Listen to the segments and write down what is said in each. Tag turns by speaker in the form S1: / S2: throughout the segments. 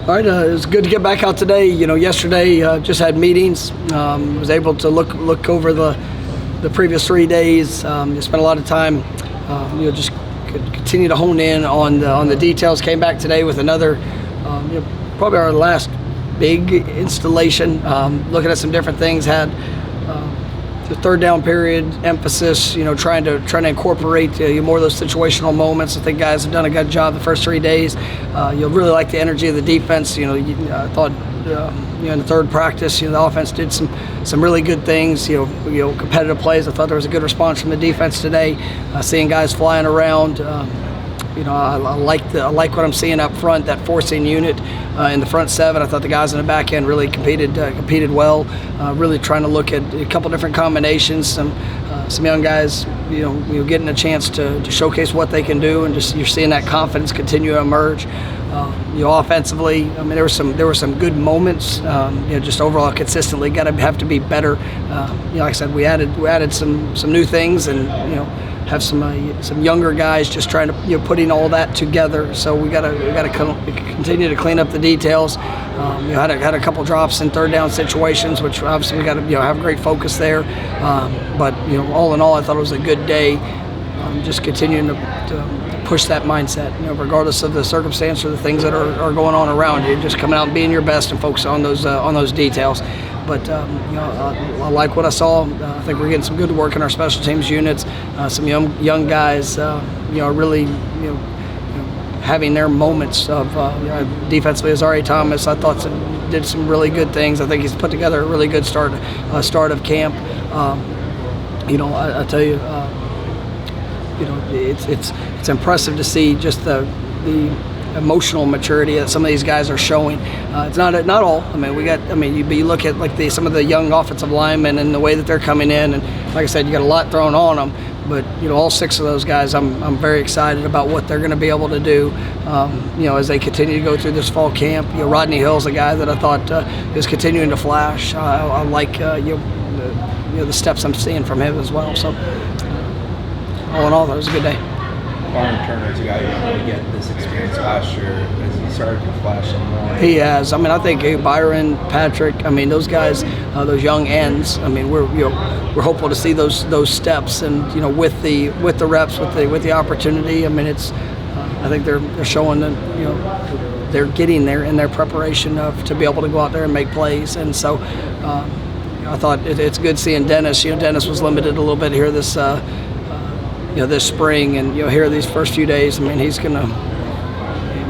S1: All right, it was good to get back out today. Yesterday just had meetings. Was able to look over the previous 3 days. Spent a lot of time. Just continue to hone in on the details. Came back today with another, probably our last big installation. Looking at some different things. Had the third down period emphasis, trying to incorporate more of those situational moments. I think guys have done a good job the first 3 days. You'll really like the energy of the defense. I thought in the third practice, the offense did some really good things. Competitive plays. I thought there was a good response from the defense today. Seeing guys flying around. I like what I'm seeing up front. That forcing unit in the front seven. I thought the guys in the back end really competed well. Really trying to look at a couple different combinations. Some young guys, getting a chance to showcase what they can do, and just you're seeing that confidence continue to emerge. Offensively, there were some good moments. Just overall consistently have to be better. Like I said, we added some new things, and have some younger guys just trying to putting all that together. So we got to continue to clean up the details. Had a couple drops in third down situations, which obviously we got to have great focus there. But all in all, I thought it was a good day. Just continuing to push that mindset, regardless of the circumstance or the things that are going on around you. Just coming out and being your best and focus on those details. But I like what I saw. I think we're getting some good work in our special teams units. Some young guys, really, having their moments of defensively. As Ari Thomas, I thought did some really good things. I think he's put together a really good start of camp. I tell you, it's impressive to see just the emotional maturity that some of these guys are showing. It's not all. You look at some of the young offensive linemen and the way that they're coming in, and like I said, you got a lot thrown on them. But all 6 of those guys, I'm very excited about what they're going to be able to do. As they continue to go through this fall camp. Rodney Hill's a guy that I thought is continuing to flash. I like the steps I'm seeing from him as well. So all in all, that was a good day.
S2: Byron Turner's a guy who didn't really get this experience last year. As he started to flash some more.
S1: He has. I think Byron, Patrick. Those guys, those young ends. We're hopeful to see those steps, and with the reps, with the opportunity. I think they're showing that they're getting there in their preparation to be able to go out there and make plays, and so. I thought it's good seeing Dennis. Dennis was limited a little bit here this spring, and here these first few days.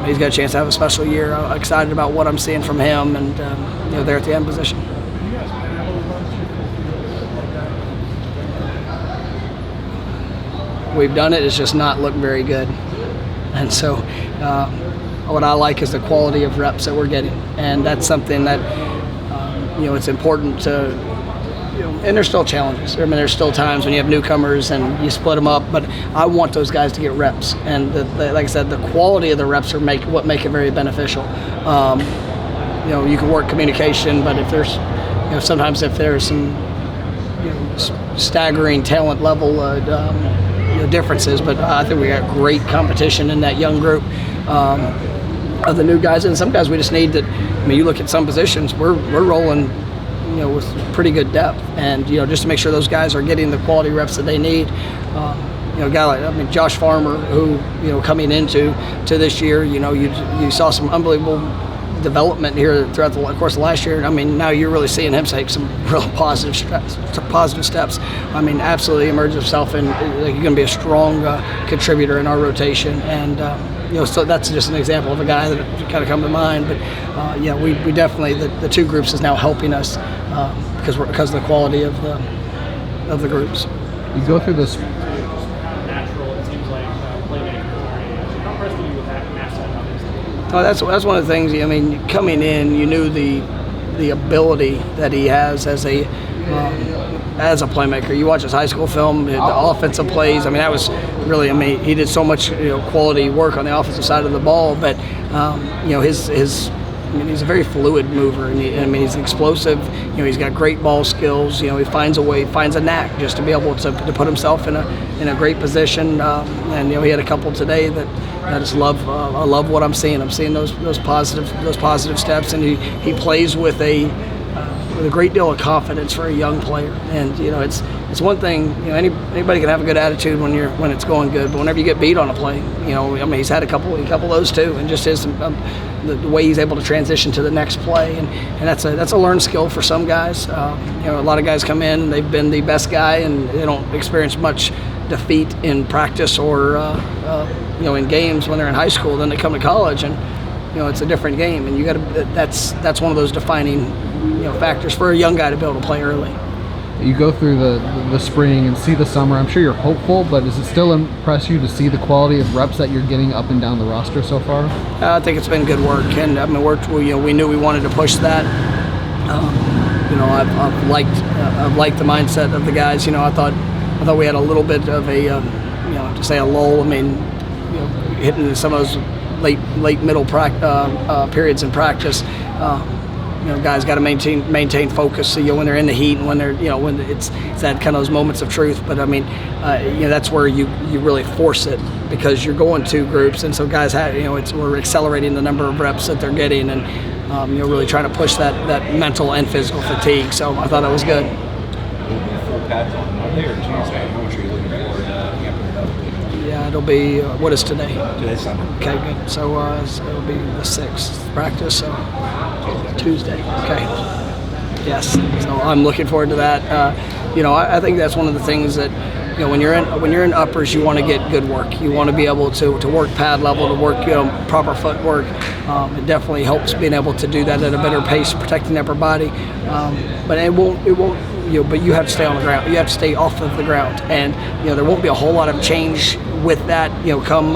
S1: He's got a chance to have a special year. I'm excited about what I'm seeing from him, and there at the end position. We've done it. It's just not looked very good, and so what I like is the quality of reps that we're getting, and that's something that it's important to. And there's still challenges. There's still times when you have newcomers and you split them up, but I want those guys to get reps. And like I said, the quality of the reps are what make it very beneficial. You can work communication, but if there's, sometimes if there's some, staggering talent level differences. But I think we got great competition in that young group of the new guys, and some guys we just need that. You look at some positions, we're rolling. With pretty good depth, and just to make sure those guys are getting the quality reps that they need. A guy like Josh Farmer, who coming into this year, you saw some unbelievable development here throughout the course of last year. Now you're really seeing him take some real positive steps. Absolutely emerged himself, and he's going to be a strong contributor in our rotation. And so that's just an example of a guy that kind of come to mind. But we definitely the two groups is now helping us because of the quality of the groups.
S3: You go through this.
S4: Natural, it seems like playmakers are. How impressed were you with that match?
S1: Oh, that's one of the things. Coming in, you knew the ability that he has as a playmaker. You watch his high school film, the offensive plays. That was really. He did so much quality work on the offensive side of the ball. But his I mean, he's a very fluid mover, and I mean, he's explosive. You know, he's got great ball skills. You know, he finds a knack just to be able to put himself in a great position. And you know, he had a couple today that I just love. I love what I'm seeing. I'm seeing those positive steps, and he plays with a great deal of confidence for a young player. And you know, it's one thing. You know, anybody can have a good attitude when it's going good, but whenever you get beat on a play, you know, I mean, he's had a couple of those too, and just the way he's able to transition to the next play, and that's a learned skill for some guys. You know, a lot of guys come in, they've been the best guy, and they don't experience much defeat in practice or you know, in games when they're in high school. Then they come to college, and you know, it's a different game, and you got to. That's one of those defining, you know, factors for a young guy to be able to play early.
S3: You go through the spring and see the summer. I'm sure you're hopeful, but does it still impress you to see the quality of reps that you're getting up and down the roster so far?
S1: I think it's been good work, and I mean, we knew we wanted to push that. You know, I've liked the mindset of the guys. You know, I thought we had a little bit of a, you know, to say a lull. I mean, you know, hitting some of those late middle periods in practice. You know, guys got to maintain focus. So, you know, when they're in the heat and when they're, you know, when it's that kind of those moments of truth. But I mean, you know, that's where you really force it, because you're going two groups, and so guys have, you know, we're accelerating the number of reps that they're getting, and you know, really trying to push that mental and physical fatigue. So I thought that was good.
S2: Full pads on Monday or Tuesday? How much are you looking forward to amping it up?
S1: Yeah, it'll be what is today?
S2: Today's Sunday.
S1: Okay, good. So it'll be the 6th practice, so Tuesday. Okay. Yes. So I'm looking forward to that. You know, I think that's one of the things that, you know, when you're in uppers, you want to get good work. You want to be able to work pad level, to work, you know, proper footwork. It definitely helps being able to do that at a better pace, protecting the upper body. But it won't. You know, but you have to stay on the ground. You have to stay off of the ground, and you know, there won't be a whole lot of change with that. You know, come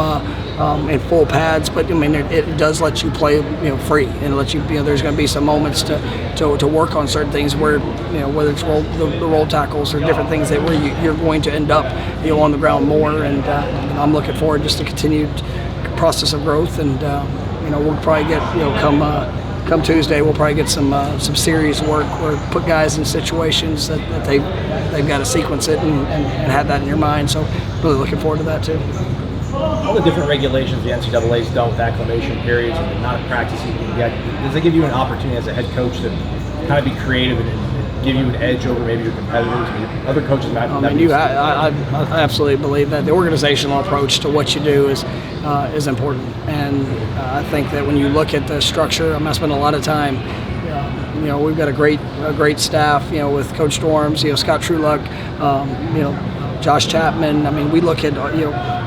S1: in full pads, but I mean, it does let you play, you know, free, and let you. You know, there's going to be some moments to work on certain things where, you know, whether it's the roll tackles or different things that where you're going to end up, you know, on the ground more. And I'm looking forward just to continued process of growth, and you know, we'll probably get, you know, come Tuesday, we'll probably get some serious work where put guys in situations that they've got to sequence it and have that in your mind. So really looking forward to that too.
S5: All the different regulations the NCAA's done with acclimation periods and the amount of practice you can get, does it give you an opportunity as a head coach to kind of be creative and give you an edge over maybe your competitors? I mean, other coaches might.
S1: I absolutely believe that the organizational approach to what you do is important, and I think that when you look at the structure, I spend a lot of time. You know, we've got a great staff. You know, with Coach Storms, you know, Scott Trueluck, you know, Josh Chapman. I mean, we look at, you know,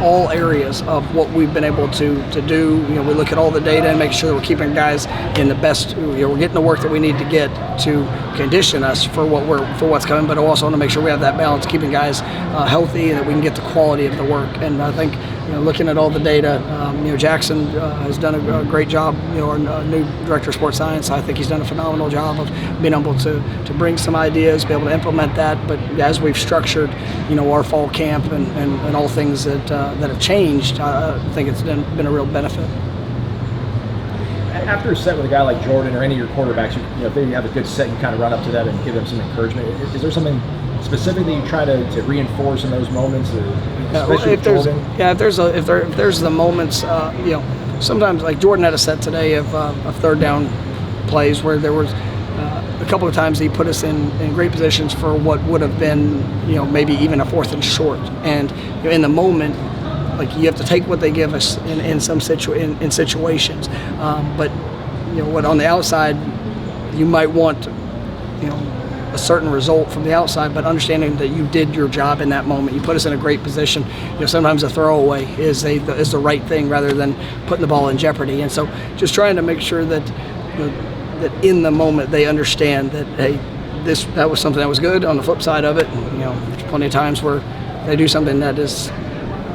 S1: all areas of what we've been able to do. You know, we look at all the data and make sure that we're keeping guys in the best. You know, we're getting the work that we need to get to condition us for what's coming, but also want to make sure we have that balance, keeping guys healthy, and that we can get the quality of the work. And I think, you know, looking at all the data, you know, Jackson has done a great job. You know, our new director of sports science, I think he's done a phenomenal job of being able to bring some ideas, be able to implement that. But as we've structured, you know, our fall camp and all things that have changed, I think it's been a real benefit.
S5: After a set with a guy like Jordan or any of your quarterbacks, you know, if they have a good set, you kind of run up to them and give them some encouragement. Is there something specific that you try to reinforce in those moments, especially with Jordan?
S1: If there's the moments, you know, sometimes like Jordan had a set today of third down plays where there was a couple of times he put us in great positions for what would have been, you know, maybe even a 4th and short. And you know, in the moment, like, you have to take what they give us in some situations. But you know, what on the outside, you might want, you know, a certain result from the outside, but understanding that you did your job in that moment. You put us in a great position. You know, sometimes a throwaway is the right thing rather than putting the ball in jeopardy. And so, just trying to make sure that, you know, that in the moment they understand that, hey, that was something that was good. On the flip side of it, you know, there's plenty of times where they do something that is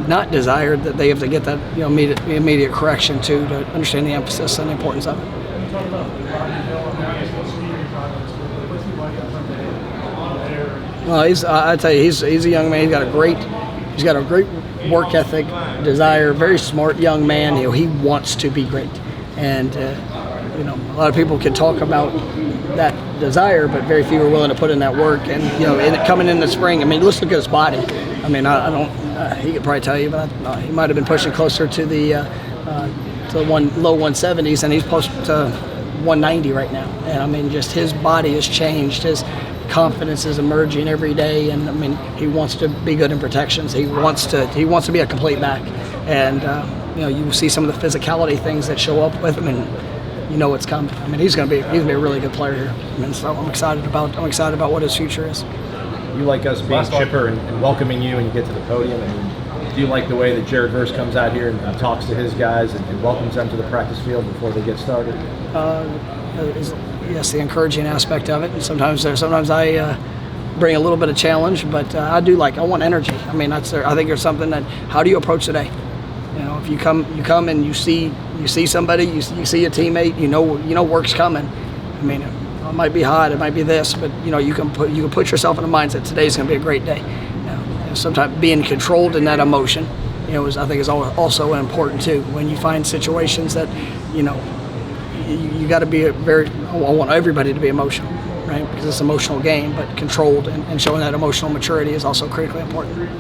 S1: not desired, that they have to get that, you know, immediate correction to understand the emphasis and the importance of it. Well, I tell you, he's a young man. He's got a great work ethic, desire. Very smart young man. You know, he wants to be great, and you know, a lot of people can talk about that desire, but very few are willing to put in that work. And you know, coming in the spring, I mean, let's look at his body. I mean, I don't. He could probably tell you, but he might have been pushing closer to the low 170s, and he's close to 190 right now. And I mean, just his body has changed. His confidence is emerging every day, and I mean, he wants to be good in protections. He wants to be a complete back, and you know, you see some of the physicality things that show up with him, and you know it's coming. I mean, he's gonna be a really good player here. I mean, so I'm excited about what his future is.
S5: You like us being chipper and welcoming you when you get to the podium. I mean, do you like the way that Jared Verse comes out here and talks to his guys and welcomes them to the practice field before they get started?
S1: Yes, the encouraging aspect of it. And sometimes I bring a little bit of challenge, but I want energy. I mean, I think there's something that, how do you approach the day? You know, if you come and you see somebody, you see a teammate, you know work's coming. I mean, it might be hot, it might be this, but you know, you can put yourself in a mindset today's going to be a great day. You know, sometimes being controlled in that emotion, you know, I think is also important too. When you find situations that, you know, you got to be I want everybody to be emotional, right? Because it's an emotional game, but controlled and showing that emotional maturity is also critically important.